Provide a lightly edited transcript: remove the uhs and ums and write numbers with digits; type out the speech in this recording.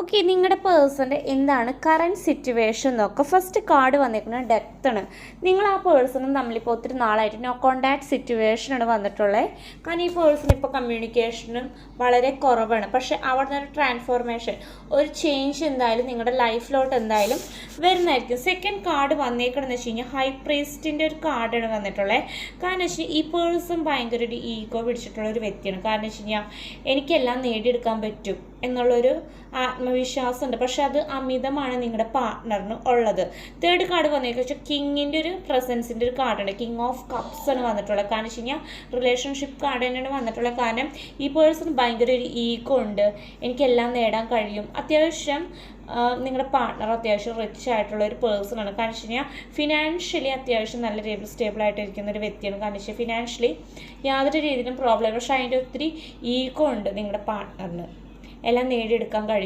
Okay, നിങ്ങളുടെ പേഴ്സൻ്റെ എന്താണ് കറൻറ്റ് സിറ്റുവേഷൻ നോക്കുക. ഫസ്റ്റ് കാർഡ് വന്നിരിക്കുന്നത് ഡെത്താണ്. നിങ്ങൾ ആ പേഴ്സണും തമ്മിലിപ്പോൾ ഒത്തിരി നാളായിട്ട് നോ കോണ്ടാക്ട് സിറ്റുവേഷനാണ് വന്നിട്ടുള്ളത്. കാരണം ഈ പേഴ്സൺ ഇപ്പോൾ കമ്മ്യൂണിക്കേഷനും വളരെ കുറവാണ്. പക്ഷേ അവിടെ നിന്ന് ഒരു ട്രാൻസ്ഫോർമേഷൻ, ഒരു ചേഞ്ച് എന്തായാലും നിങ്ങളുടെ ലൈഫിലോട്ട് എന്തായാലും വരുന്നതായിരിക്കും. സെക്കൻഡ് കാർഡ് വന്നേക്കണമെന്ന് വെച്ച് കഴിഞ്ഞാൽ ഹൈ പ്രീസ്റ്റിൻ്റെ ഒരു കാർഡാണ് വന്നിട്ടുള്ളത്. കാരണം വെച്ച് കഴിഞ്ഞാൽ ഈ പേഴ്സൺ ഭയങ്കര ഒരു ഈഗോ പിടിച്ചിട്ടുള്ള ഒരു വ്യക്തിയാണ്. കാരണം വെച്ച് കഴിഞ്ഞാൽ എനിക്കെല്ലാം നേടിയെടുക്കാൻ പറ്റും എന്നുള്ളൊരു ആത്മവിശ്വാസമുണ്ട്. പക്ഷെ അത് അമിതമാണ് നിങ്ങളുടെ പാർട്ട്ണറിന് ഉള്ളത്. തേർഡ് കാർഡ് വന്നേക്കെന്ന് വെച്ചാൽ കിങ്ങിൻ്റെ ഒരു പ്രസൻസിൻ്റെ ഒരു കാർഡുണ്ട്. കിങ് ഓഫ് കപ്സ് ആണ് വന്നിട്ടുള്ളത്. കാരണം വെച്ച് കഴിഞ്ഞാൽ റിലേഷൻഷിപ്പ് കാർഡ് തന്നെയാണ് വന്നിട്ടുള്ളത്. കാരണം ഈ പേഴ്സൺ ഭയങ്കര ഒരു ഈഗോ ഉണ്ട്, എനിക്കെല്ലാം നേടാൻ കഴിയും. അത്യാവശ്യം നിങ്ങളുടെ പാർട്ട്ണർ അത്യാവശ്യം റിച്ച് ആയിട്ടുള്ള ഒരു പേഴ്സണാണ്. കാരണം വെച്ച് കഴിഞ്ഞാൽ ഫിനാൻഷ്യലി അത്യാവശ്യം നല്ല രീതിയിൽ സ്റ്റേബിൾ ആയിട്ടിരിക്കുന്ന ഒരു വ്യക്തിയാണ്. കാരണം വെച്ചാൽ ഫിനാൻഷ്യലി യാതൊരു രീതിയിലും പ്രോബ്ലം, പക്ഷേ അതിൻ്റെ ഒത്തിരി ഈഗോ ഉണ്ട് നിങ്ങളുടെ പാർട്ട്ണറിന്, എല്ലാം നേടിയെടുക്കാൻ കഴിയും.